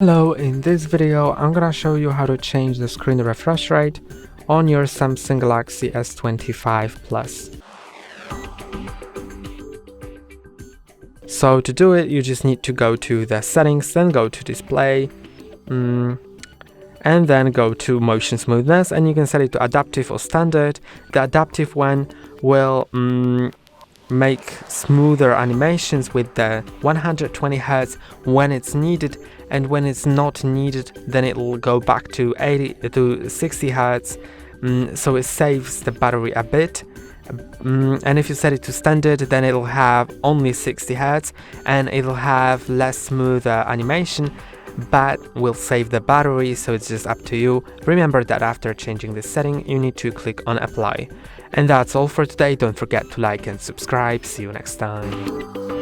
Hello, in this video I'm gonna show you how to change the screen refresh rate on your Samsung Galaxy S25 Plus. So to do it, you just need to go to the settings, then go to display, and then go to motion smoothness, and you can set it to adaptive or standard. The adaptive one will make smoother animations with the 120 Hz when it's needed, and when it's not needed then it will go back to 80 to 60 Hz, so it saves the battery a bit. And if you set it to standard, then it'll have only 60 Hz and it'll have less smoother animation, but will save the battery, so it's just up to you. Remember that after changing this setting you need to click on apply. And that's all for today. Don't forget to like and subscribe. See you next time.